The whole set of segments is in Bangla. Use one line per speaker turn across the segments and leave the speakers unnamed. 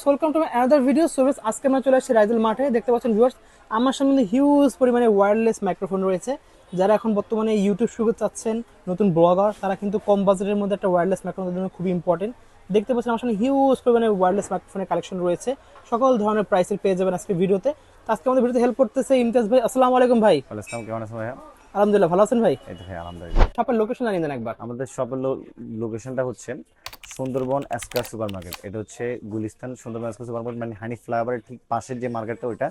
Welcome to another video. So আজকে আমরা চলে আসছি রাইজেল মাঠে। দেখতে পাচ্ছেন ভিউয়ার্স, আমার সামনে হিউজ পরিমাণে ওয়্যারলেস মাইক্রোফোন রয়েছে। যারা এখন বর্তমানে ইউটিউব শুরু করতে চাচ্ছেন, নতুন ব্লগার, তারা কিন্তু কম বাজেটের মধ্যে একটা ওয়্যারলেস মাইক্রোফোনের জন্য খুবই ইম্পর্টেন্ট। দেখতে পাচ্ছেন আমার সামনে হিউজ পরিমাণে ওয়্যারলেস মাইক্রোফোনের কালেকশন রয়েছে। সকল ধরনের প্রাইসের পেয়ে যাবেন আজকে ভিডিওতে। তো আজকে আমাদের ভিডিওতে হেল্প করতেছে ইমতিয়াজ ভাই। আসসালামু আলাইকুম ভাই।
আসসালাম, কেমন আছেন ভাইয়া?
আলহামদুলিল্লাহ, ভালো আছেন ভাই?
এই তো ভাই আলহামদুলিল্লাহ।
শপের লোকেশন জানিয়ে দেন একবার।
আমাদের শপের লোকেশনটা হচ্ছে সুন্দরবন স্কয়ার সুপার মার্কেট। এটা হচ্ছে Gulistan Sundarban square super market, মানে হানি ফ্লাইওভারের ঠিক পাশের যে মার্কেটটা ওইটা।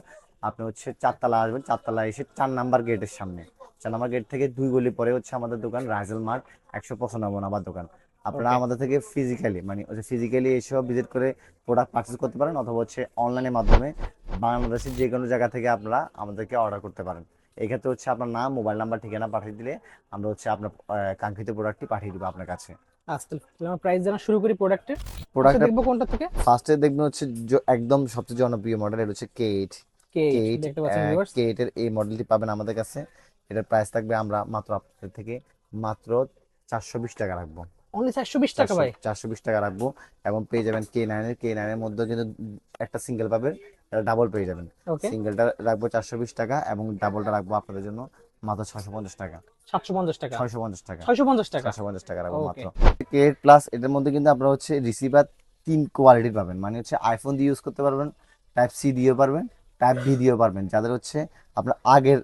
আপনি হচ্ছে চারতলা আসবেন, চারতলা এসে 4 নাম্বার গেটের সামনে, 4 নাম্বার গেট থেকে 2 গলি পরে হচ্ছে আমাদের দোকান রাইজেল মার্ট 195 নাম্বার দোকান। আপনারা
ওকে,
আমাদের থেকে ফিজিক্যালি এসেও ভিজিট করে প্রোডাক্ট পারচেজ করতে পারেন, অথবা হচ্ছে অনলাইনের মাধ্যমে বাংলাদেশের যে কোনো জায়গা থেকে আপনারা আমাদেরকে অর্ডার করতে পারেন। এই ক্ষেত্রে হচ্ছে আপনার নাম, মোবাইল নাম্বার, ঠিকানা পাঠিয়ে দিলে আমরা হচ্ছে আপনার কাঙ্ক্ষিত প্রোডাক্টটি পাঠিয়ে দিব আপনার কাছে।
আচ্ছা তাহলে আমরা প্রাইস জানা শুরু করি প্রোডাক্টের। ফার্স্টে
প্রোডাক্টটা
দেখবো কোনটা থেকে?
ফার্স্টে দেখবেন হচ্ছে একদম সবচেয়ে জনপ্রিয় মডেল, এটা হচ্ছে কেট।
কেট
কেট
দেখতে পাচ্ছেন ভিউয়ার্স।
কেটের এই মডেলটি পাবেন আমাদের কাছে। এটার প্রাইস থাকবে আমরা মাত্র আপনাদের থেকে মাত্র 420 টাকা রাখবো।
অনলি 420 টাকা ভাই?
420 টাকা রাখবো। এবং পেয়ে যাবেন কে নাইনের মধ্যে কিন্তু একটা সিঙ্গেল পাবেন, ডাবল পেয়ে যাবেন।
ওকে,
সিঙ্গেলটা রাখবো 420 টাকা এবং ডাবলটা রাখবো আপনাদের জন্য মাত্র 650 টাকা।
750 টাকা?
650 টাকা।
650 টাকা?
650 টাকা রাখবো
ওকে,
মাত্র। কেট প্লাস এটার মধ্যে কিন্তু আপনারা হচ্ছে রিসিভার 3 কোয়ালিটির পাবেন, মানে হচ্ছে আইফোন দিয়ে ইউজ করতে পারবেন, টাইপ সি দিয়েও পারবেন, টাইপ বি দিয়েও পারবেন। যাদের হচ্ছে আপনার আগের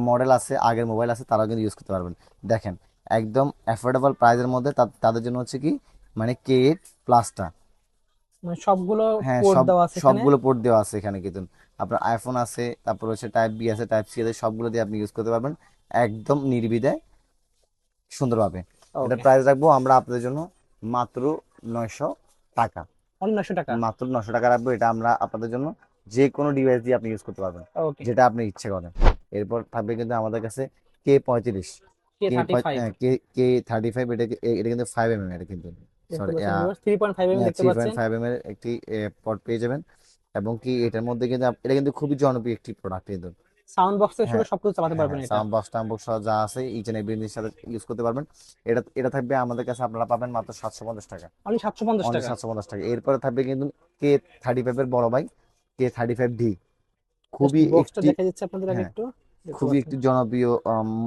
মডেল আছে, আগের মোবাইল আছে, তারাও কিন্তু ইউজ করতে পারবেন। দেখেন, একদম অ্যাফোর্ডেবল প্রাইসের মধ্যে তাদের জন্য হচ্ছে কি, মানে কেট প্লাসটা।
মানে সবগুলো
হ্যাঁ,
পোর্ট দেওয়া আছে এখানে?
সবগুলো পোর্ট দেওয়া আছে এখানে কিন্তু। আপনার আইফোন আছে, তারপর হচ্ছে টাইপ বি আছে, টাইপ সি আছে, সবগুলো দিয়ে আপনি ইউজ করতে পারবেন একদম নির্বিধায়, সুন্দরভাবে। এটার
ওকে,
প্রাইস রাখবো আমরা আপনাদের জন্য মাত্র 900 টাকা।
অনলি 900 টাকা?
মাত্র 900 টাকা রাখবো, এটা আমরা আপনাদের জন্য যে কোনো ডিভাইস দিয়ে আপনি ইউজ করতে পারবেন,
ওকে।
যেটা আপনি ইচ্ছে করেন। এরপর থাকবে কিন্তু আমাদের কাছে K35।
কে থার্টি ফাইভ
কে K35, এটা এটা কিন্তু 5 mm, এটা কিন্তু
দেখতে
সরি
পাচ্ছেন ভিউয়ার্স, 3.5 দেখতে
থ্রি পয়েন্ট
পাচ্ছেন।
ফাইভ এম এর একটি পড পেয়ে যাবেন। এবং কি এটার মধ্যে কিন্তু এটা কিন্তু খুবই জনপ্রিয় একটি প্রোডাক্ট কিন্তু।
সাউন্ড বক্সের সাথে
হ্যাঁ,
সবকিছু চালাতে
হ্যাঁ,
পারবেন
হ্যাঁ,
এটা?
সাউন্ড বক্স টাউন বক্স যা আছে ইচ এন্ড এভরিথিং সাথে ইউজ করতে পারবেন। এটা এটা থাকবে আমাদের কাছে, আপনারা পাবেন মাত্র 750 টাকা।
অনলি সাতশো পঞ্চাশ
অনলি
টাকা
750 টাকা। এরপরে থাকবে কিন্তু K35 বড় ভাই, K35D।
জাস্ট
খুবই
বক্সটা
একটি,
দেখে দিচ্ছি আপনাদের আগে
হ্যাঁ,
একটু। দেখতে
খুবই
পাচ্ছেন,
একটি জনপ্রিয়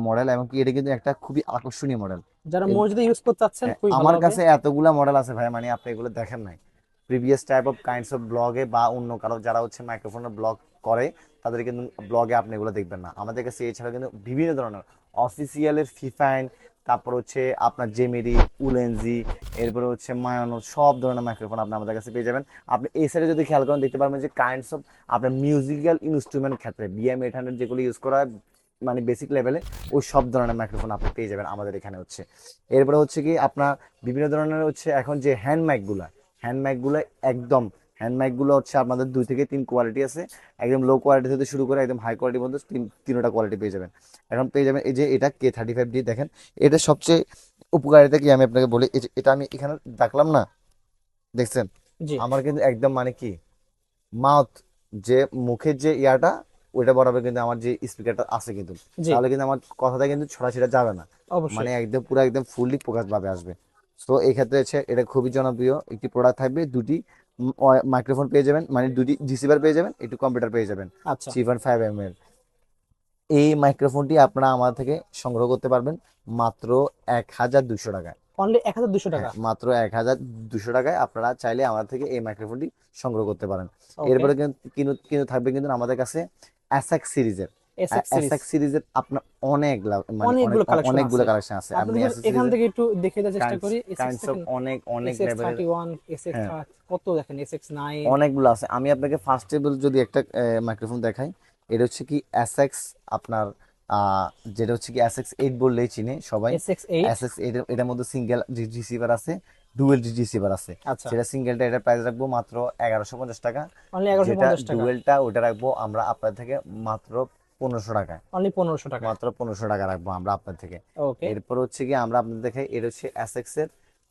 মডেল, এবং কি এটা কিন্তু একটা খুবই আকর্ষণীয় মডেল।
যারা মসজিদে ইউজ করতে চাচ্ছেন খুবই ভালো
আমার
হবে।
কাছে এতগুলা মডেল আছে ভাই, মানে আপনি এগুলো দেখেন নাই previous type of kinds of ব্লগে, বা অন্য কারো যারা হচ্ছে মাইক্রোফোনের ব্লগ করে, তাদের কিন্তু ব্লগে আপনি এগুলো দেখবেন না। আমাদের কাছে এছাড়া কিন্তু বিভিন্ন ধরনের অফিসিয়ালের ফিফাইন, তারপর হচ্ছে আপনার জেমেরি, উলেনজি, এরপরে হচ্ছে মায়ানো, সব ধরনের মাইক্রোফোন আপনি আমাদের কাছে পেয়ে যাবেন। আপনি এই সাইডে যদি খেয়াল করেন দেখতে পারবেন যে কাইন্ডস অফ আপনার মিউজিক্যাল ইনস্ট্রুমেন্ট ক্ষেত্রে BM800 যেগুলো ইউজ করা হয়, মানে বেসিক লেভেলে, ওই সব ধরনের মাইক্রোফোন আপনি পেয়ে যাবেন আমাদের এখানে হচ্ছে। এরপরে হচ্ছে কি আপনার বিভিন্ন ধরনের হচ্ছে এখন যে হ্যান্ড মাইকগুলো একদম, হ্যান্ড মাইকগুলো হচ্ছে আপনাদের 2 থেকে 3 কোয়ালিটি আছে। একদম লো কোয়ালিটি থেকে শুরু করে একদম হাই কোয়ালিটির মধ্যে তিনটা কোয়ালিটি পেয়ে যাবেন। এখন পেয়ে যাবেন এই যে এটা K35D। দেখেন, এটা সবচেয়ে উপকারিতা কি আমি আপনাকে বলি, এই যে এটা আমি এখানে রাখলাম না, দেখছেন?
জি,
আমার কিন্তু একদম মানে কি, মাউথ, যে মুখের যে ইয়াটা, ওইটা বরাবর কিন্তু আমার যে স্পিকারটা আছে কিন্তু,
জি,
তাহলে কিন্তু আমার কথাটা কিন্তু ছড়াছিটা যাবে না, মানে
অবশ্যই।
একদম পুরো একদম ফুললি প্রকাশ ভাবে আসবে। তো এই ক্ষেত্রে হচ্ছে এটা খুবই জনপ্রিয় একটি প্রোডাক্ট থাকবে। দুটি মাইক্রোফোন পেয়ে যাবেন, মানে দুটি রিসিভার পেয়ে যাবেন, একটু কম্পিউটার পেয়ে যাবেন।
আচ্ছা,
3.5 mm এর এই মাইক্রোফোনটি আপনারা আমার থেকে সংগ্রহ করতে পারবেন মাত্র 1200 টাকায়।
অনলি 1200 টাকা?
হ্যাঁ, মাত্র 1200 টাকায় আপনারা চাইলে আমাদের থেকে এই মাইক্রোফোনটি সংগ্রহ করতে পারেন।
ওকে,
এরপরে কিন্তু কিন্তু কিন্তু থাকবে কিন্তু আমাদের কাছে এসএক্স সিরিজের।
এসএক্স সিরিজ
এসএক্স সিরিজের আপনার অনেক মানে
অনেকগুলো কালেকশন
অনেকগুলো
আছে।
কালেকশন আছে। আপনি
আপনাদের
এসএক্স
এখান
সিরিজের
থেকে একটু দেখে দেওয়ার চেষ্টা করি। এসএক্স
কাইন্ডস অফ
দেখেন,
অনেক অনেক
এসএক্স
লেভেলের।
31, এসএক্স
হ্যাঁ,
কত দেখেন, এসএক্স 9।
অনেকগুলো আছে। আমি আপনাকে ফার্স্টে যদি একটা মাইক্রোফোন দেখাই, এটা হচ্ছে কি এসএক্স আপনার, আহ, যেটা হচ্ছে কি এসএক্স 8 বললেই চিনে সবাই।
এসএক্স 8?
এসএক্স 8 এটার মধ্যে সিঙ্গেল রিসিভার আছে, ডুয়েল রিসিভার আছে।
আচ্ছা,
সেটা সিঙ্গেলটা, এটার প্রাইস রাখবো মাত্র 1150 টাকা।
অনলি এগারোশো
যেটা
পঞ্চাশ টাকা
ডুয়েলটা ওটা রাখবো আমরা আপনার থেকে মাত্র 1500 টাকায়।
অনলি 1500 টাকা?
মাত্র 1500 টাকা রাখবো আমরা আপনার থেকে।
ওকে,
এরপর হচ্ছে কি আমরা আপনাদের দেখাই, এটা হচ্ছে এসএক্স এর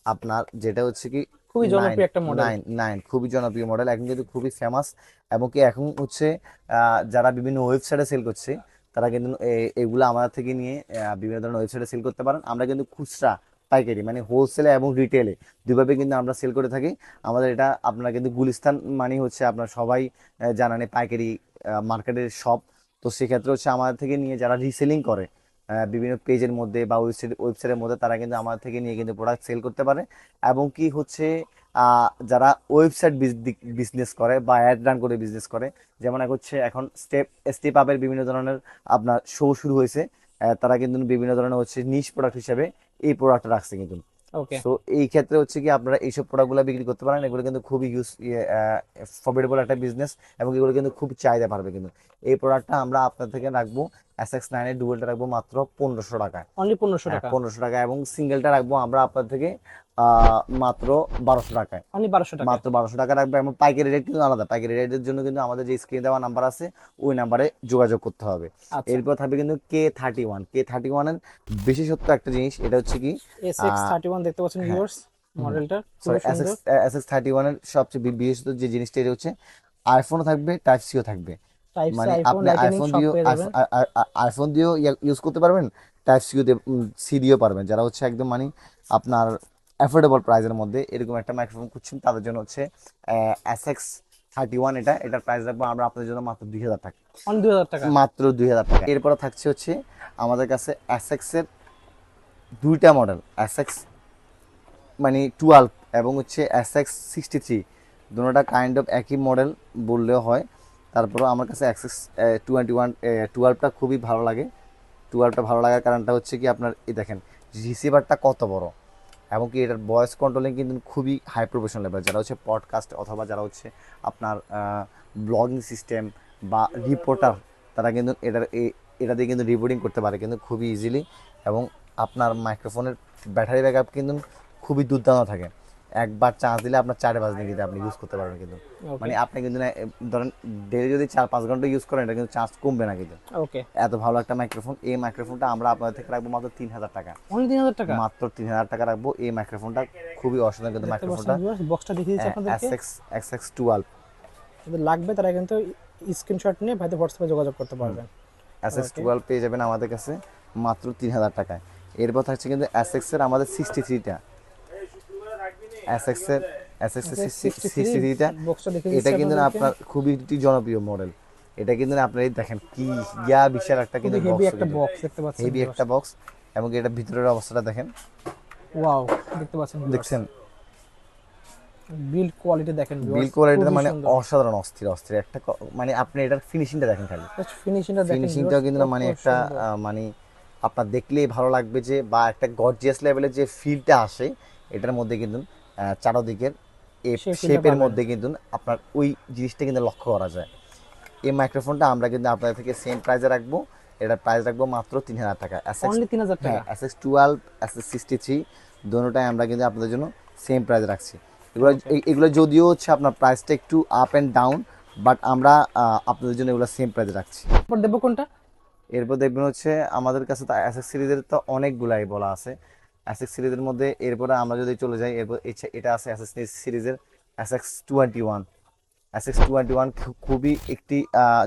আপনার, যেটা হচ্ছে কি
খুবই
নাইন
জনপ্রিয় একটা মডেল।
নাইন নাইন খুবই জনপ্রিয় মডেল, এখন কিন্তু খুবই ফেমাস। এবং কি এখন হচ্ছে যারা বিভিন্ন ওয়েবসাইটে সেল করছে, তারা কিন্তু এগুলো আমাদের থেকে নিয়ে বিভিন্ন ধরনের ওয়েবসাইটে সেল করতে পারেন। আমরা কিন্তু খুচরা পাইকারি মানে হোলসেলে এবং রিটেলে দুইভাবে কিন্তু আমরা সেল করে থাকি। আমাদের এটা আপনার কিন্তু গুলিস্তান মানে হচ্ছে আপনার সবাই জানানে পাইকারি মার্কেটের শপ। তো সেক্ষেত্রে হচ্ছে আমাদের থেকে নিয়ে যারা রিসেলিং করে বিভিন্ন পেজের মধ্যে বা ওয়েবসাইটের মধ্যে, তারা কিন্তু আমাদের থেকে নিয়ে কিন্তু প্রোডাক্ট সেল করতে পারে। এবং কি হচ্ছে যারা ওয়েবসাইট বিজনেস করে বা অ্যাড রান করে বিজনেস করে, যেমন এক হচ্ছে এখন স্টেপ আপের বিভিন্ন ধরনের আপনার শো শুরু হয়েছে, তারা কিন্তু বিভিন্ন ধরনের হচ্ছে নিশ প্রোডাক্ট হিসেবে এই প্রোডাক্টটা রাখছে কিন্তু।
ওকে।
সো এই ক্ষেত্রে হচ্ছে কি আপনারা এইসব প্রোডাক্টগুলো বিক্রি করতে পারেন, এগুলো কিন্তু খুবই প্রফিটেবল একটা বিজনেস এবং এগুলো কিন্তু খুব চাহিদা পারবে কিন্তু। এই প্রোডাক্টটা আমরা আপনার থেকে রাখবো SX9 এর ডুয়েলটা রাখবো মাত্র 1500 টাকায়।
অনলি 1500
হ্যাঁ
টাকা
1500 টাকা, এবং সিঙ্গেলটা রাখবো আমরা আপনার থেকে মাত্র 1200 টাকায়।
অনলি 1200 টাকা।
মাত্র 1200 টাকা রাখবে, এবং পাইকারি রেট কিন্তু আলাদা। পাইকারি রেটের জন্য কিন্তু আমাদের যে স্ক্রিনে দেওয়া নাম্বার আছে ওই নাম্বারে যোগাযোগ করতে হবে।
আচ্ছা।
এরপর থাকবে কিন্তু K31 এর বিশেষত্ব একটা জিনিস, এটা হচ্ছে কি
SX31 দেখতে পাচ্ছেন
হ্যাঁ
ভিউয়ার্স, মডেলটা
সরি
খুবই সুন্দর।
SX31 এর সবচেয়ে বিশেষত যে জিনিসটা, এটা হচ্ছে আইফোনও থাকবে, টাইপ সিও থাকবে।
টাইপ সি
মানে
আইফোন
আপনি
লাইটেনিং
আইফোন
সব
দিয়েও
পেয়ে যাবেন।
আইফোন দিয়েও ইউজ করতে পারবেন, টাইপ সি দিয়েও পারবেন। যারা হচ্ছে একদম মানে আপনার অ্যাফোর্ডেবল প্রাইসের মধ্যে এরকম একটা মাইক্রোফোন খুঁজছেন, তাদের জন্য হচ্ছে SX31, এটার প্রাইস রাখবো আমরা আপনাদের জন্য মাত্র 2000 টাকা।
অনলি 2000 টাকা।
মাত্র 2000 টাকা। এরপরে থাকছে হচ্ছে আমাদের কাছে এসএক্স এর দুইটা মডেল, এসএক্স মানে 12 এবং হচ্ছে SX63, দুটোটা কাইন্ড অফ একই মডেল বললেও হয়। তারপরে আমার কাছে টুয়েলভটা খুবই ভালো লাগে। টুয়েলভটা ভালো লাগার কারণটা হচ্ছে কি আপনার এই দেখেন রিসিভারটা কত বড়, এবং কি এটার ভয়েস কন্ট্রোলিং কিন্তু খুবই হাই প্রফেশনাল লেভেল। যারা হচ্ছে পডকাস্ট অথবা যারা হচ্ছে আপনার ব্লগিং সিস্টেম বা রিপোর্টার, তারা কিন্তু এটা দিয়ে কিন্তু রিপোর্টিং করতে পারে কিন্তু খুবই ইজিলি। এবং আপনার মাইক্রোফোনের ব্যাটারি ব্যাকআপ কিন্তু খুবই দুর্দান্ত থাকে। একবার চার্জ দিলে আপনার 4-5 দিন কিন্তু আপনি ইউজ করতে পারবেন কিন্তু।
ওকে।
মানে আপনি কিন্তু ধরেন ডেলি যদি 4-5 ঘন্টা ইউজ করেন, এটা কিন্তু চার্জ কমবে না কিন্তু।
ওকে।
এত ভালো একটা মাইক্রোফোন। এই মাইক্রোফোনটা আমরা আপনাদের থেকে রাখবো মাত্র 3000 টাকা।
অনলি 3000 টাকা।
মাত্র 3000 টাকা রাখবো। এই মাইক্রোফোনটা খুবই অসাধারণ কিন্তু
দেখতে পাচ্ছেন
মাইক্রোফোনটা।
ভিউয়ার্স, বক্সটা দেখিয়ে দিচ্ছি আপনাদেরকে।
SX12
যাদের লাগবে তারা কিন্তু স্ক্রিনশট নিয়ে ভাইদের হোয়াটসঅ্যাপে যোগাযোগ করতে পারবেন। ওকে।
SX12 পেয়ে যাবেন আমাদের কাছে মাত্র 3000 টাকায়। এরপর থাকছে কিন্তু SX এর আমাদের 63টা, SX এর SX এর
ওকে 63
63টা।
বক্সটা দেখিয়ে
এটা
দিচ্ছি
কিন্তু না
আপনাদেরকে।
আপনার খুবই একটি জনপ্রিয় মডেল। এটা কিন্তু না আপনারা এই দেখেন কি বিশাল একটা কিন্তু
খুবই হেভি
বক্স,
একটা বক্স দেখতে পাচ্ছেন
হেভি
ভিউয়ার্স।
একটা বক্স। এবং এটা ভিতরের অবস্থাটা দেখেন,
ওয়াও, দেখতে পাচ্ছেন ভিউয়ার্স,
দেখছেন
বিল্ড কোয়ালিটি দেখেন
বিল
ভিউয়ার্স,
কোয়ালিটিটা
খুবই
মানে
সুন্দর।
অসাধারণ, অস্থির অস্থির একটা মানে আপনি এটার ফিনিশিংটা দেখেন খালি।
জাস্ট ফিনিশিংটা দেখেন
ফিনিশিংটাও
ভিউয়ার্স,
কিন্তু না
কত
মানে একটা
সুন্দর।
মানে আপনার দেখলেই ভালো লাগবে যে, বা একটা গর্জিয়াস লেভেলের যে ফিলটা আসে এটার মধ্যে কিন্তু চারদিকের এই
সেই ফিলটা
শেপের
পাবেন।
মধ্যে কিন্তু আপনার ওই জিনিসটা কিন্তু লক্ষ্য করা যায়। এই মাইক্রোফোনটা আমরা কিন্তু আপনাদের থেকে সেম প্রাইসে রাখবো। এটার প্রাইস রাখবো মাত্র 3000 টাকা।
অনলি 3000
হ্যাঁ
টাকা।
SX12 SX63 দুটোটাই আমরা কিন্তু আপনাদের জন্য সেম প্রাইস রাখছি। এগুলো
ওকে।
এগুলো যদিও হচ্ছে আপনার প্রাইসটা একটু আপ অ্যান্ড ডাউন, বাট আমরা আপনাদের জন্য এগুলো সেম প্রাইসে রাখছি।
এরপর দেবো কোনটা?
এরপর দেখবেন হচ্ছে আমাদের কাছে তো এসএক্স সিরিজের তো অনেকগুলাই বলা আছে। এসএক্স সিরিজের মধ্যে এরপরে আমরা যদি চলে যাই, এরপর এটা আছে এসএক্স সিরিজের SX21। SX21 খুবই একটি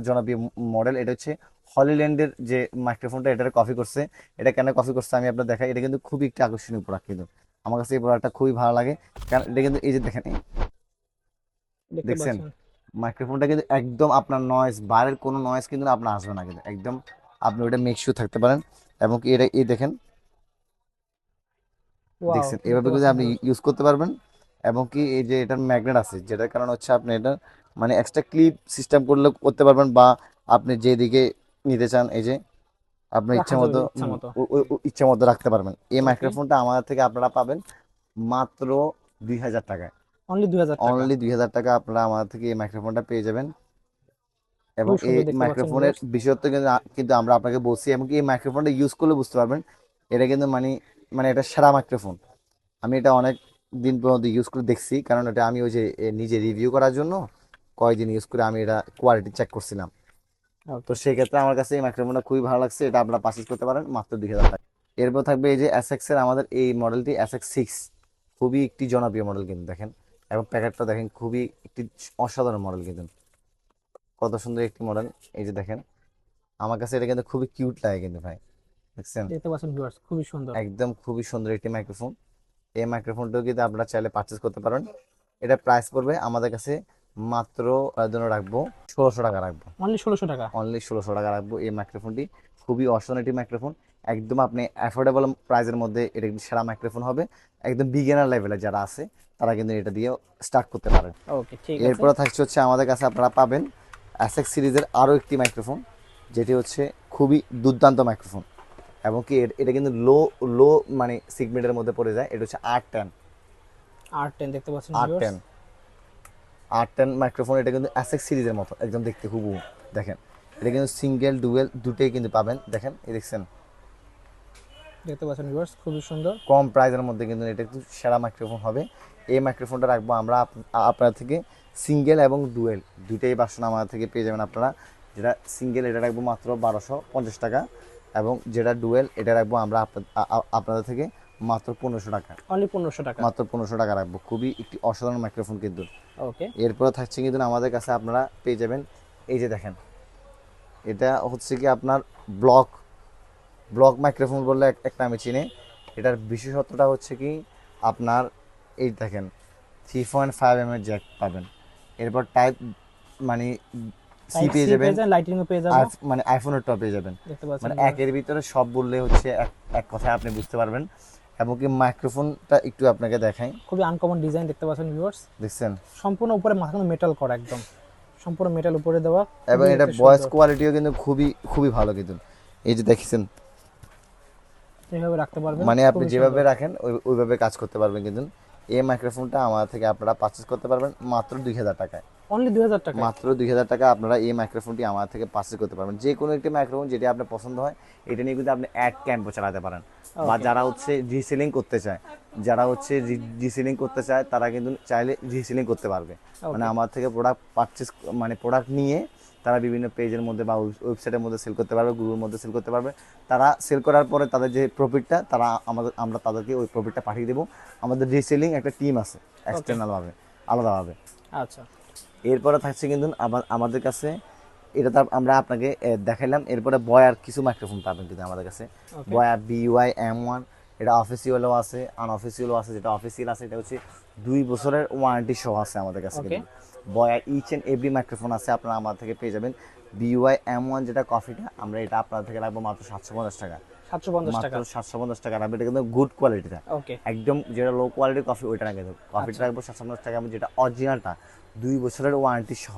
জনপ্রিয় মডেল। এটা হচ্ছে হলিল্যান্ডের যে মাইক্রোফোনটা, এটা কপি করছে। এটা কেন কপি করছে আমি আপনার দেখাই। এটা কিন্তু খুবই একটি আকর্ষণীয় প্রোডাক্ট কিন্তু। আমার কাছে এই প্রোডাক্টটা খুবই ভালো লাগে, কারণ এটা কিন্তু এই যে দেখেন
দেখতে
দেখছেন
পাচ্ছেন।
মাইক্রোফোনটা কিন্তু একদম আপনার নয়েজ, বাইরের কোনো নয়েজ কিন্তু আপনার আসবে না কিন্তু একদম। আপনি ওটা মেক শিওর থাকতে পারেন। এবং কি এটা এই দেখেন,
ওয়াও,
দেখছেন
দেখতে
এভাবে কিন্তু
পাচ্ছেন
আপনি
ভিউয়ার্স।
ইউজ করতে পারবেন। এবং কি এই যে এটার ম্যাগনেট আছে, যেটার কারণে হচ্ছে আপনি এটা মানে এক্সট্রা ক্লিপ সিস্টেম করলে করতে পারবেন, বা আপনি যেদিকে নিতে চান এই যে আপনার
রাখা
ইচ্ছা
যাবে
মতো
ইচ্ছা মতো।
ইচ্ছা মতো রাখতে পারবেন। এই
ওকে।
মাইক্রোফোনটা আমাদের থেকে আপনারা পাবেন মাত্র 2000 টাকায়।
অনলি 2000 টাকা।
অনলি 2000 টাকা আপনারা আমাদের থেকে এই মাইক্রোফোনটা পেয়ে যাবেন। এবং
খুবই
এই
সুন্দর দেখতে পাচ্ছেন
মাইক্রোফোনের
ভিউয়ার্স।
বিশেষত্ব কিন্তু কিন্তু আমরা আপনাকে বলছি, এবং কি এই মাইক্রোফোনটা ইউজ করলে বুঝতে পারবেন এটা কিন্তু মানে মানে এটা সেরা মাইক্রোফোন। আমি এটা অনেক দিন পর্যন্ত ইউজ করে দেখছি, কারণ এটা আমি ওই যে নিজে রিভিউ করার জন্য কয়েকদিন ইউজ করে আমি এটা কোয়ালিটি চেক করছিলাম। তো
ওকে।
সেই ক্ষেত্রে আমার কাছে এই মাইক্রোফোনটা খুবই ভালো লাগছে। এটা আপনারা পারচেজ করতে পারেন মাত্র 2000 টাকা। এরপর থাকবে এই যে এসএক্স এর আমাদের এই মডেলটি SX6, খুবই একটি জনপ্রিয় মডেল কিন্তু দেখেন। এবং প্যাকেটটা দেখেন খুবই একটি অসাধারণ মডেল কিন্তু, কত সুন্দর একটি মডেল। এই যে দেখেন আমার কাছে এটা কিন্তু খুবই কিউট লাগে কিন্তু ভাই। দেখছেন
দেখতে পাচ্ছেন ভিউয়ার্স, খুবই সুন্দর।
একদম খুবই সুন্দর একটি মাইক্রোফোন। এই মাইক্রোফোনটাও কিন্তু আপনারা চাইলে পারচেস করতে পারেন। এটা প্রাইস পড়বে আমাদের কাছে মাত্র জন্য রাখবো 1600 টাকা রাখবো।
অনলি 1600 টাকা।
অনলি 1600 টাকা রাখবো এই মাইক্রোফোনটি। খুবই অসাধারণ একটি মাইক্রোফোন, একদম আপনি অ্যাফোর্ডেবল প্রাইসের মধ্যে এটা কিন্তু সেরা মাইক্রোফোন হবে। একদম বিগিনার লেভেলে যারা আছে তারা কিন্তু এটা দিয়ে স্টার্ট করতে পারেন।
ওকে ঠিক আছে।
এরপরে থাকছে হচ্ছে আমাদের কাছে আপনারা পাবেন অ্যাসেক্স সিরিজের আরও একটি মাইক্রোফোন, যেটি হচ্ছে খুবই দুর্দান্ত মাইক্রোফোন এবং কি এটা কিন্তু লো লো মানে সিগমেন্টের মধ্যে পড়ে যায়। এটা হচ্ছে R10।
R10 দেখতে পাচ্ছেন
R10
ভিউয়ার্স।
R10 মাইক্রোফোন, এটা কিন্তু অ্যাসেক্স সিরিজের মতো একদম দেখতে হুবহু। দেখেন এটা কিন্তু সিঙ্গেল ডুয়েল দুটোই কিন্তু পাবেন। দেখেন এই দেখছেন
দেখতে পাচ্ছেন ভিউয়ার্স, খুবই সুন্দর।
কম প্রাইসের মধ্যে কিন্তু এটা একটু সেরা মাইক্রোফোন হবে। এই মাইক্রোফোনটা রাখবো আমরা আপনার থেকে সিঙ্গেল এবং ডুয়েল দুইটাই ভার্সন আমাদের থেকে পেয়ে যাবেন আপনারা। যেটা সিঙ্গেল এটা রাখবো মাত্র 1250 টাকা এবং যেটা ডুয়েল এটা রাখবো আমরা আপনাদের থেকে মাত্র 1500 টাকা।
অনলি 1500 টাকা।
মাত্র 1500 টাকা রাখবো। খুবই একটি অসাধারণ মাইক্রোফোন কিন্তু।
ওকে।
এরপরে থাকছে কিন্তু আমাদের কাছে আপনারা পেয়ে যাবেন এই যে দেখেন, এটা হচ্ছে কি আপনার ব্লক ব্লক মাইক্রোফোন বললে একটা আমি চিনি। এটার বিশেষত্বটা হচ্ছে কি আপনার এই দেখেন 3.5 এর জ্যাক পাবেন। এরপর টাইপ মানে সি পেয়ে যাবেন,
লাইটিং পেয়ে যাবেন,
মানে আইফোনেরটা পেয়ে যাবেন।
দেখতে পাচ্ছেন
মানে একের ভিতরে সব বললে হচ্ছে এক কথায় আপনি বুঝতে পারবেন। এবং কি মাইক্রোফোনটা একটু আপনাকে দেখাই,
খুবই আনকমন ডিজাইন দেখতে পাচ্ছেন ভিউয়ার্স।
দেখছেন
সম্পূর্ণ উপরে মাথা কিন্তু মেটাল করা, একদম সম্পূর্ণ মেটাল উপরে দেওয়া।
এবং
খুবই
এটা
একটা
ভয়েস
সুন্দর।
কোয়ালিটিও কিন্তু খুবই খুবই ভালো কিন্তু। এই যে দেখছেন
এইভাবে রাখতে পারবেন,
মানে আপনি
খুবই
যেভাবে
সুন্দর।
রাখেন ওইভাবে কাজ করতে পারবেন কিন্তু। এই মাইক্রোফোনটা আমাদের থেকে আপনারা পারচেস করতে পারবেন মাত্র 2000 টাকায়।
অনলি 2000 টাকায়।
মাত্র 2000 টাকা আপনারা এই মাইক্রোফোনটি আমাদের থেকে পারচেস করতে পারবেন। যে কোনো একটি মাইক্রোফোন যেটি আপনার পছন্দ হয় এটা নিয়ে কিন্তু আপনি অ্যাড ক্যাম্পও চালাতে পারেন। বা যারা হচ্ছে রিসেলিং করতে চায়, যারা হচ্ছে রিসেলিং করতে চায় তারা কিন্তু চাইলে রিসেলিং করতে পারবে। মানে আমার থেকে প্রোডাক্ট পারচেস মানে প্রোডাক্ট নিয়ে তারা বিভিন্ন পেজের মধ্যে বা ওয়েবসাইটের মধ্যে সেল করতে পারবে, গ্রুপের মধ্যে সেল করতে পারবে। তারা সেল করার পরে তাদের যে প্রফিটটা আমরা তাদেরকে ওই প্রফিটটা পাঠিয়ে দেবো। আমাদের রিসেলিং একটা টিম আছে এক্সটার্নালভাবে, আলাদাভাবে।
আচ্ছা।
এরপরে থাকছে কিন্তু আমাদের কাছে এটা তো আমরা আপনাকে দেখাইলাম। এরপরে বয়ার কিছু মাইক্রোফোন পাবেন কিন্তু আমাদের কাছে। বয়া BY-M1, এটা অফিসিয়ালও আছে আনঅফিসিয়ালও আছে। যেটা অফিসিয়াল আছে এটা হচ্ছে 2 বছরের ওয়ারেন্টি সহ আছে আমাদের কাছে কিন্তু। বয়ার ইচ অ্যান্ড এভরি মাইক্রোফোন আছে, আপনারা আমাদের থেকে পেয়ে যাবেন। BY-M1 যেটা কফিটা আমরা এটা আপনাদের থেকে রাখবো মাত্র 750 টাকা।
750 টাকা।
মাত্র 750 টাকা রাখবো। এটা কিন্তু গুড কোয়ালিটিটা,
ওকে।
একদম যেটা লো কোয়ালিটির কফি ওইটা না কিন্তু। কফিটা রাখবো 750 টাকা। যেটা অরিজিনালটা 2 বছরের ওয়ারেন্টি সহ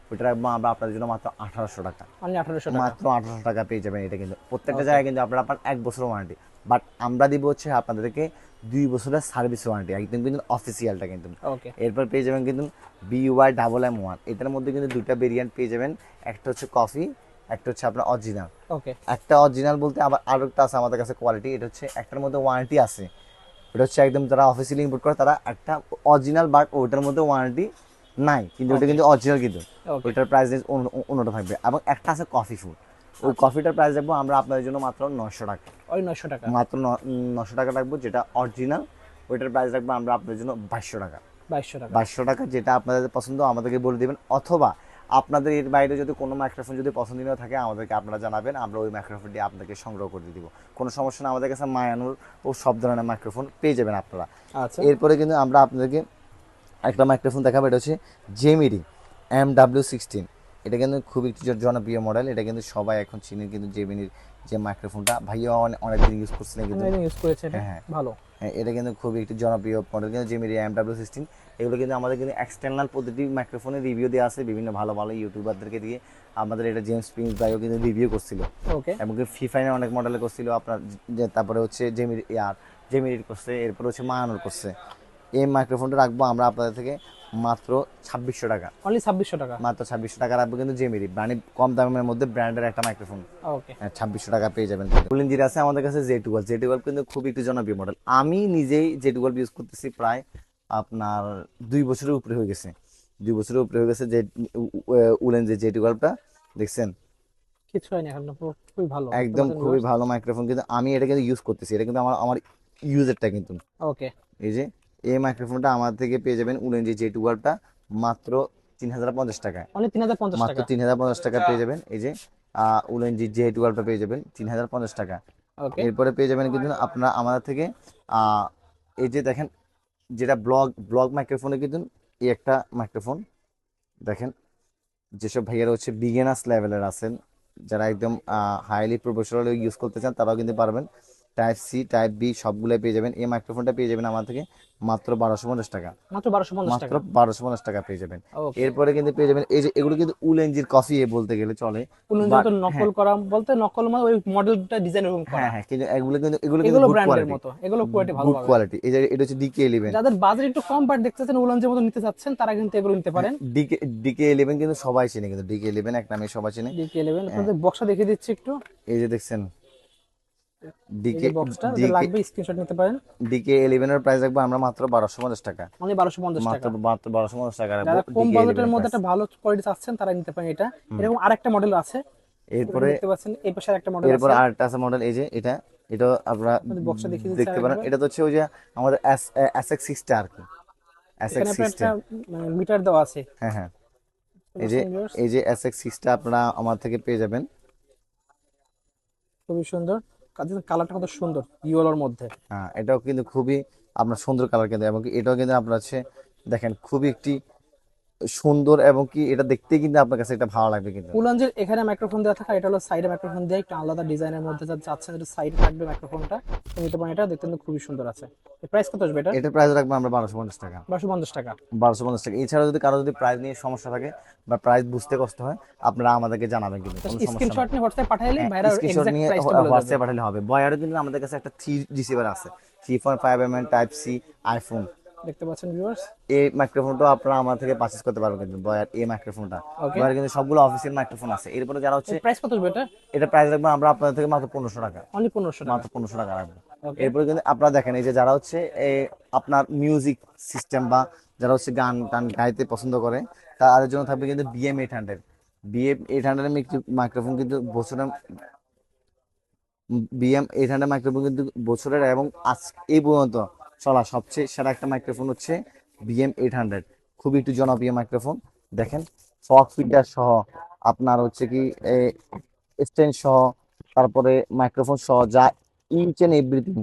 ওইটা রাখবো আমরা আপনাদের জন্য মাত্র 1800 টাকা।
অনলি 1800 টাকা।
মাত্র 1800 টাকা পেয়ে যাবেন এটা কিন্তু। প্রত্যেকটা জায়গায় কিন্তু আপনারা পান 1 বছরের ওয়ারেন্টি, বাট আমরা দিব হচ্ছে আপনাদেরকে 2 বছরের সার্ভিস ওয়ারেন্টি একদম কিন্তু অফিসিয়ালটা কিন্তু।
ওকে।
এরপর পেয়ে যাবেন কিন্তু BY-M1, এটার মধ্যে কিন্তু দুইটা ভেরিয়েন্ট পেয়ে যাবেন। একটা হচ্ছে কফি, একটা হচ্ছে আপনার অরিজিনাল।
ওকে।
একটা অরিজিনাল বলতে আবার আরো একটা আছে আমাদের কাছে কোয়ালিটি, এটা হচ্ছে একটার মধ্যে ওয়ারেন্টি আছে। ওটা হচ্ছে একদম যারা অফিসিয়ালি ইম্পোর্ট করে তারা একটা অরিজিনাল, বাট ওটার মধ্যে ওয়ারেন্টি নাই কিন্তু ওটা কিন্তু অরিজিনাল কিন্তু। ওইটার প্রাইস অন্যটা থাকবে। এবং একটা আছে কফি ফুড, ওই কফিটার প্রাইস রাখবো আমরা আপনাদের জন্য মাত্র 900 টাকা।
ওই 900 টাকা।
মাত্র 900 টাকা রাখবো যেটা অরিজিনাল। ওইটার প্রাইস রাখবো আমরা আপনাদের জন্য 2200 টাকা।
2200 টাকা।
2200 টাকা, যেটা আপনাদের পছন্দ আমাদেরকে বলে দেবেন। অথবা আপনাদের এর বাইরে যদি কোনো মাইক্রোফোন যদি পছন্দনীয় থাকে আমাদেরকে আপনারা জানাবেন, আমরা ওই মাইক্রোফোনটি আপনাকে সংগ্রহ করে দিব। কোনো সমস্যা না, আমাদের কাছে মায়ানুর ও সব ধরনের মাইক্রোফোন পেয়ে যাবেন আপনারা।
আচ্ছা।
এরপরে কিন্তু আমরা আপনাদেরকে একটা মাইক্রোফোন দেখাবো, এটা হচ্ছে জেমিরি MW16। এটা কিন্তু খুবই জনপ্রিয় মডেল। এটা কিন্তু সবাই এখন চিনেন কিন্তু জেমিনির যে মাইক্রোফোনটা। ভাইয়া অনেকদিন ইউজ করছিলেন কিন্তু।
ইউজ করেছে এটা।
হ্যাঁ
ভালো।
হ্যাঁ, এটা কিন্তু খুবই একটি জনপ্রিয় মডেল কিন্তু জেমিরি MW16। এগুলো কিন্তু আমাদের কিন্তু এক্সটার্নাল প্রতিটি মাইক্রোফোনের রিভিউ দেওয়া আছে বিভিন্ন ভালো ভালো ইউটিউবারদেরকে দিয়ে। আমাদের এটা জেমস প্রিন্স ভাইও কিন্তু রিভিউ করছিল।
ওকে।
এবং ফিফাইনের অনেক মডেলে করছিল আপনার। তারপরে হচ্ছে জেমিরির করছে, এরপর হচ্ছে মায়ানোর করছে। এই মাইক্রোফোনটা রাখবো আমরা আপনাদের থেকে মাত্র 2600 টাকা।
অনলি 2600 টাকা।
মাত্র 2600 টাকা রাখবো কিন্তু জেমিরি, মানে কম দামের মধ্যে ব্র্যান্ডের একটা মাইক্রোফোন।
ওকে।
2600 টাকা পেয়ে যাবেন। বুলেনজির আছে আমাদের কাছে Z12 কিন্তু খুবই একটু জনপ্রিয় মডেল। আমি নিজেই Z12 ইউজ করতেছি প্রায় আপনার 2 বছরের উপরে হয়ে গেছে। 2 বছরের উপরে হয়ে গেছে যে উলেন যে Z12টা দেখছেন
কিছু হয়নি এখন, খুবই ভালো।
একদম খুবই ভালো মাইক্রোফোন কিন্তু আমি এটা কিন্তু ইউজ করতেছি। এটা কিন্তু আমার ইউজেরটা কিন্তু।
ওকে।
এই যে এই মাইক্রোফোনটা আমার থেকে পেয়ে যাবেন উলেন যে Z12টা মাত্র 3050 টাকায়।
অনলি 3050
মাত্র
টাকা।
3050 টাকা পেয়ে যাবেন। এই যে উলেন যে Z12টা পেয়ে যাবেন 3050 টাকা।
ওকে।
এরপরে পেয়ে যাবেন কিন্তু আপনারা আমাদের থেকে আহ, এই যে দেখেন, যেটা ব্লগ ব্লগ মাইক্রোফোনে কিন্তু এই একটা মাইক্রোফোন দেখেন, যেসব ভাইয়ারা হচ্ছে বিগিনার্স লেভেলের আছেন, যারা একদম হাইলি প্রফেশনাল ইউজ করতে চান তারাও কিন্তু পারবেন। টাইপ সি টাইপ বি সবগুলো পেয়ে যাবেন। এই মাইক্রোফোনটা পেয়ে যাবেন আমার থেকে মাত্র 1250 টাকা।
মাত্র 1250
মাত্র
টাকা
1250 টাকা পেয়ে যাবেন।
ওকে।
এরপরে কিন্তু পেয়ে যাবেন এই যে এগুলো কিন্তু উলেনজির কফি বলতে গেলে চলে।
উলুনজের
বাট
মতো নকল
হ্যাঁ,
করা, বলতে নকল মানে ওই মডেলটা ডিজাইন এরকম
হ্যাঁ
করা।
হ্যাঁ কিন্তু এগুলো কিন্তু
এগুলো
গুড
ব্র্যান্ডের
কোয়ালিটি।
মতো, এগুলো কোয়ালিটি ভালো
গুড
পাবেন।
কোয়ালিটি। এই যে এটা হচ্ছে DK11।
যাদের বাজেট একটু কম বাট দেখতেছেন উলুনজের মতো নিতে চাচ্ছেন, তারা কিন্তু এগুলো নিতে
হ্যাঁ,
পারেন।
ডিকে 11 কিন্তু সবাই চেনে, কিন্তু DK11 এক নামে সবাই চেনে।
DK11
হ্যাঁ,
আপনাদের বক্সটা দেখিয়ে দিচ্ছি একটু।
এই যে দেখছেন
এই
ডিকে
যে বক্সটা, যাদের
ডিকে
লাগবে স্ক্রিনশট নিতে পারেন।
DK11 এর প্রাইস রাখবো আমরা মাত্র 1250 টাকা।
মানে 1250
মাত্র
টাকা।
মাত্র 1250 টাকা রাখবো
যারা কম
ডিকে
বাজেটের
11 এর
মধ্যে
প্রাইস।
একটা ভালো কোয়ালিটি চাচ্ছেন তারা নিতে পারেন এটা। এরকম আরেকটা মডেল আছে, এখানে
এরপরে
দেখতে পাচ্ছেন এই পাশে একটা মডেল
এরপর
আছে।
আরেকটা আছে মডেল, এই যে এটা আপনারা
বক্সটা দেখিয়ে দিচ্ছি
দেখতে পারেন।
আরেকবার।
এটা তো হচ্ছে ওই যে আমাদের SX6 আর কি,
এখানে আপনার
SX6।
একটা মিটার দেওয়া আছে।
হ্যাঁ হ্যাঁ,
বুঝতে
এই যে
পারছেন viewers?
SX6 আপনারা আমার থেকে পেয়ে যাবেন।
খুবই সুন্দর, কালারটা কত সুন্দর ইয়েলোর মধ্যে।
হ্যাঁ, এটাও কিন্তু খুবই আপনার সুন্দর কালার কিন্তু, এবং কি এটাও কিন্তু আপনার হচ্ছে দেখেন খুবই একটি সুন্দর, এবং কি এটা দেখতে কিন্তু আপনার কাছে এটা ভালো লাগবে কিন্তু।
উলানজের এখানে মাইক্রোফোন দেওয়া থাকে, এটা হলো সাইডে মাইক্রোফোন দিয়ে একটু আলাদা ডিজাইনের মধ্যে যা চাচ্ছেন, একটু সাইডে থাকবে মাইক্রোফোনটা, তো নিতে পারেন। এটা দেখতে কিন্তু খুবই সুন্দর আছে। প্রাইস কত আসবে এটা?
এটার প্রাইস রাখবো আমরা 1250 টাকা।
1250 টাকা।
1250 টাকা। এছাড়া যদি কারো যদি প্রাইস নিয়ে সমস্যা থাকে বা প্রাইস বুঝতে কষ্ট হয়, আপনারা আমাদেরকে জানাবেন, কিন্তু কোনো সমস্যা নাই।
স্ক্রিনশট নিয়ে হোয়াটসঅ্যাপ পাঠাইলে
হ্যাঁ,
ভাইরা
স্ক্রিনশট
এক্সাক্ট
নিয়ে
প্রাইসটা বলে দেবে।
হোয়াটসঅ্যাপ পাঠালে হবে। বয়ারও কিন্তু আমাদের কাছে একটা 3 রিসিভার আছে, 3.5 mm টাইপ সি আইফোন।
দেখতে পাচ্ছেন ভিউয়ার্স।
এই মাইক্রোফোনটা আপনারা আমার থেকে পারচেজ করতে পারবেন কিন্তু, বয়ার এই মাইক্রোফোনটা।
ওকে।
বয়ার কিন্তু সবগুলো অফিসিয়াল মাইক্রোফোন আছে। এরপরে যারা হচ্ছে
প্রাইস কত আসবে এটা?
এটা প্রাইস রাখবো আমরা আপনাদের থেকে মাত্র 1500 টাকা।
অনলি 1500 টাকা।
মাত্র 1500 টাকা রাখবো।
ওকে।
এরপরে কিন্তু আপনারা দেখেন এই যে যারা হচ্ছে আপনার মিউজিক সিস্টেম বা যারা হচ্ছে গান টান গাইতে পছন্দ করে, তাদের জন্য থাকবে কিন্তু BM800। BM800 মাইক্রোফোন কিন্তু বছরে BM800 মাইক্রোফোন কিন্তু বছরের এবং আজ এই পর্যন্ত চলা সবচেয়ে সেরা একটা মাইক্রোফোন হচ্ছে BM800। খুবই একটু জনপ্রিয় মাইক্রোফোন। দেখেন ফগ ফিল্টার সহ আপনার হচ্ছে কি স্ট্যান্ড সহ, তারপরে মাইক্রোফোন সহ যা ইচ এন্ড এভরিথিং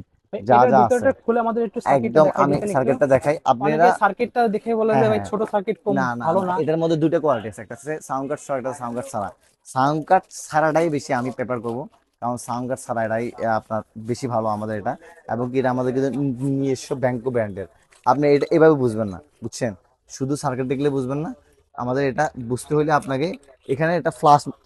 যা
এটার
যা আছে।
ভিতরটা খুলে আমাদের একটু সার্কিটটা
একদম
দেখাই
আমি
দিতেন একটু।
সার্কিটটা দেখাই
অনেকে
আপনারা।
সার্কিটটা দেখে বলে যে
হ্যাঁ
ভাই
হ্যাঁ,
ছোট সার্কিট কম
না না
ভালো
না,
না।
এটার মধ্যে দুটো কোয়ালিটি আছে, একটা হচ্ছে সাউন্ড কার্ড সহ, একটা সাউন্ড কার্ড ছাড়া। সাউন্ড কার্ড ছাড়াটাই বেশি আমি প্রেফার করবো, কারণ সাউন্ড কার্ড ছাড়া এটাই আপনার বেশি ভালো আমাদের এটা। এবং কি এটা আমাদের কিন্তু নিজস্ব ব্যাংকো ব্র্যান্ডের। আপনি এটা এভাবে বুঝবেন না, বুঝছেন? শুধু সার্কিট দেখলে বুঝবেন না। আমাদের এটা বুঝতে হলে আপনাকে এখানে একটা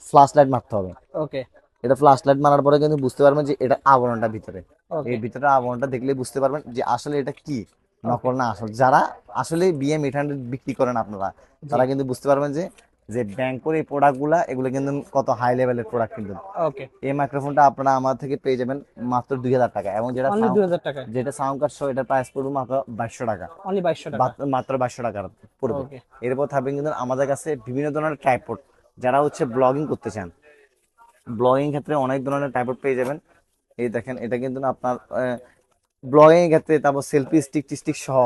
ফ্লাশ লাইট মারতে হবে।
ওকে।
এটা ফ্লাশ লাইট মারার পরে কিন্তু বুঝতে পারবেন যে এটা আবরণটা ভিতরে। এই
ওকে।
ভিতরে আবরণটা দেখলে বুঝতে পারবেন যে আসলে এটা কি,
ওকে।
নকল না আসল। যারা আসলে BM800 বিক্রি করেন আপনারা,
জি।
তারা কিন্তু বুঝতে পারবেন যে যে ব্যাংকের এই প্রোডাক্টগুলা এগুলো কিন্তু কত হাই লেভেলের প্রোডাক্ট কিন্তু।
ওকে।
এই মাইক্রোফোনটা আপনারা আমার থেকে পেয়ে যাবেন মাত্র 2000 টাকা, এবং
অনলি 2000 টাকায়।
যেটা সাউন্ড কার্ড সহ এটার প্রাইস পড়বে মাত্র 2200 টাকা।
অনলি 2200 টাকা।
মাত্র 2200 টাকা পড়বে।
ওকে।
এরপর থাকবে কিন্তু আমাদের কাছে বিভিন্ন ধরনের ট্রাইপড, যারা হচ্ছে ব্লগিং করতে চান, ব্লগিং ক্ষেত্রে অনেক ধরনের ট্রাইপড পেয়ে যাবেন। এই দেখেন এটা কিন্তু আপনার ব্লগিং এর ক্ষেত্রে, তারপর সেলফি স্টিক টিস্টিক সহ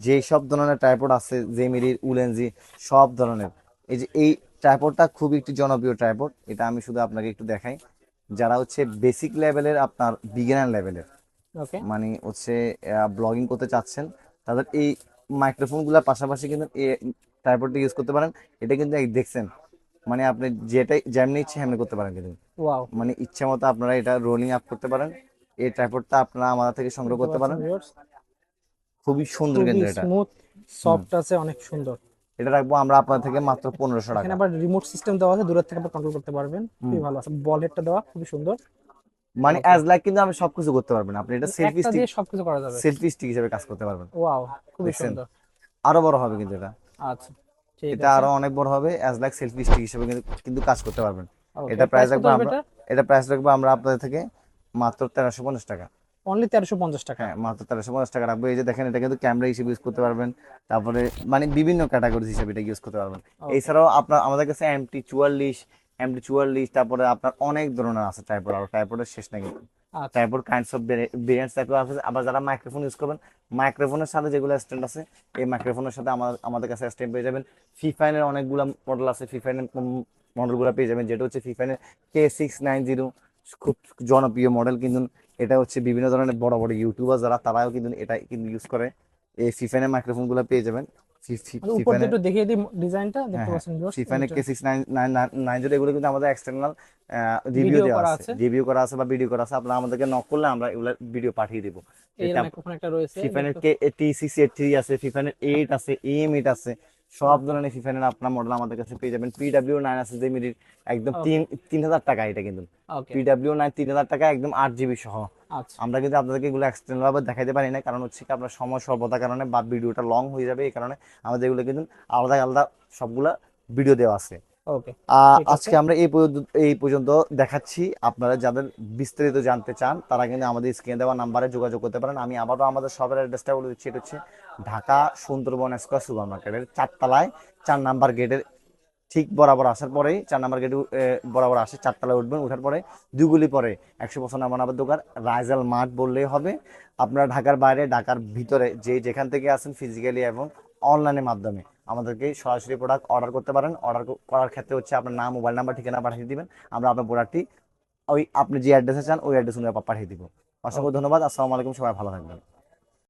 যে সব ধরনের ট্রাইপড আছে, জেমিরির উলেনজি সব ধরনের। এই যে এই ট্রাইপডটা খুবই একটি জনপ্রিয় ট্রাইপড। এটা আমি শুধু আপনাকে একটু দেখাই। যারা হচ্ছে বেসিক লেভেলের আপনার বিগিনার লেভেলের
ওকে।
মানে হচ্ছে ব্লগিং করতে চাচ্ছেন, তাদের এই মাইক্রোফোনগুলোর পাশাপাশি কিন্তু এই ট্রাইপডটা ইউজ করতে পারেন। এটা কিন্তু দেখছেন, মানে আপনি যেটাই যেমনি ইচ্ছে সেমনি করতে পারেন কিন্তু,
ওয়াও।
মানে ইচ্ছা মতো আপনারা এটা রোলিং আপ করতে পারেন। এই ট্রাইপডটা আপনারা আমাদের থেকে সংগ্রহ
দেখতে
করতে
পাচ্ছেন
পারেন।
ভিউয়ার্স,
খুবই সুন্দর
খুবই
কিন্তু এটা।
স্মুথ,
হুম,
সফট আছে, অনেক সুন্দর।
এটা রাখবো আমরা আপনার থেকে মাত্র 1500
এখানে
টাকা।
আবার রিমোট সিস্টেম দেওয়া আছে, দূরের থেকে আপনি কন্ট্রোল করতে পারবেন।
হুম,
খুবই ভালো আছে, বল হেডটা দেওয়া খুবই সুন্দর।
মানে
ওকে।
অ্যাজ লাইক কিন্তু আপনি সবকিছু করতে পারবেন। আপনি এটা
একটা দিয়ে সবকিছু করা যাবে।
সেলফি স্টিক হিসেবে কাজ করতে পারবেন।
ওয়াও, খুবই
দেখছেন,
সুন্দর।
আরো বড় হবে কিন্তু এটা।
আচ্ছা, ঠিক
এটা
আছে।
আরো অনেক বড় হবে, অ্যাজ লাইক সেলফি স্টিক হিসেবে কিন্তু কিন্তু কাজ করতে পারবেন।
ওকে,
এটা প্রাইস
প্রাইস কত
রাখবো
আসবে
আমরা
এটা?
এটা প্রাইস রাখবো আমরা আপনাদের থেকে মাত্র 1350 টাকা।
অনলি 1350 টাকা।
হ্যাঁ, মাত্র 1350 টাকা রাখবো। এই যে দেখেন এটা কিন্তু ক্যামেরা হিসেবে ইউজ করতে পারবেন, তারপরে মানে বিভিন্ন ক্যাটাগরি হিসেবে এটা ইউজ করতে পারবেন।
ওকে।
এছাড়াও আপনার আমাদের কাছে MT44, তারপরে আপনার অনেক ধরনের আছে ট্রাইপড, আর ট্রাইপডের শেষ নাই কিন্তু।
আচ্ছা।
ট্রাইপড কাইন্ডস অফ ভেরিয়েন্টস টাইপের আছে। আবার যারা মাইক্রোফোন ইউজ করবেন, মাইক্রোফোনের সাথে যেগুলো স্ট্যান্ড আছে, এই মাইক্রোফোনের সাথে আমাদের কাছে স্ট্যান্ড পেয়ে যাবেন। ফিফাইনের অনেকগুলো মডেল আছে, ফিফাইনের মডেলগুলো পেয়ে যাবেন, যেটা হচ্ছে ফিফাইনের K690, খুব জনপ্রিয় মডেল কিন্তু। এটা হচ্ছে বিভিন্ন ধরনের বড় বড় ইউটিউবার যারা তারাও কিন্তু এটা কিন্তু ইউজ করে। এই ফিফেনের মাইক্রোফোন গুলো পেয়ে যাবেন
আচ্ছা, উপর দিয়ে
ফিফেনের।
একটু দেখিয়ে দিই ডিজাইনটা,
হ্যাঁ
দেখতে
হ্যাঁ,
পাচ্ছেন ভিউয়ার্স,
ফিফানের K6999 এগুলো কিন্তু আমাদের এক্সটার্নাল রিভিউ
ভিডিও
দেওয়া
করা
আছে,
আছে।
রিভিউ করা আছে বা ভিডিও করা আছে। আপনারা আমাদেরকে নক করলে আমরা এগুলো ভিডিও পাঠিয়ে দিব।
এর
এটা
মাইক্রোফোন একটা রয়েছে
ফিফানের
দেখতে।
T683 আছে, ফিফানের 8 আছে, AM8 আছে, সব ধরনের ফিফানের আপনার মডেল আমাদের কাছে পেয়ে যাবেন। PW9 আছে যে মিডির একদম
ওকে
3000 টাকা এটা কিন্তু।
ওকে।
PW9 3000 টাকা একদম 8 GB সহ।
আচ্ছা
আমরা কিন্তু আপনাদেরকে এগুলো এক্সটার্নাল ভাবে দেখাইতে পারি না, কারণ হচ্ছে কি আপনার সময় স্বল্পতার কারণে বা ভিডিওটা লং হয়ে যাবে, এই কারণে আমাদের এগুলো কিন্তু আলাদা আলাদা সবগুলা ভিডিও দেওয়া আছে।
ওকে ঠিক আছে।
আজকে আমরা এই পর্যন্ত দেখাচ্ছি। আপনারা যাদের বিস্তারিত জানতে চান তারা কিন্তু আমাদের স্ক্রিনে দেওয়া নাম্বারে যোগাযোগ করতে পারেন। আমি আবারও আমাদের শপের অ্যাড্রেসটা বলে দিচ্ছি। এটা হচ্ছে ঢাকা সুন্দরবন স্কয়ার সুপার মার্কেটের 4 তলায় 4 নাম্বার গেটের ঠিক বরাবর আসার পরেই 4 নাম্বার গেটে বরাবর আসে, 4 তলায় উঠবেন, ওঠার পরে 2 গুলি পরে 195 দোকান রাইজাল মার্ট বললেই হবে। আপনারা ঢাকার বাইরে ঢাকার ভিতরে যেখান থেকে আসেন ফিজিক্যালি এবং অনলাইনের মাধ্যমে আমাদেরকে সরাসরি প্রোডাক্ট অর্ডার করতে পারেন। অর্ডার করার ক্ষেত্রে হচ্ছে আপনার নাম, মোবাইল নাম্বার, ঠিকানা পাঠিয়ে দিবেন। আমরা আপনার প্রোডাক্টটি ওই আপনি যে অ্যাড্রেসে চান ওই অ্যাড্রেস অনুযায়ী পাঠিয়ে দিব। অসংখ্য
ওকে।
ধন্যবাদ। আসসালামু আলাইকুম, সবাই ভালো থাকবেন।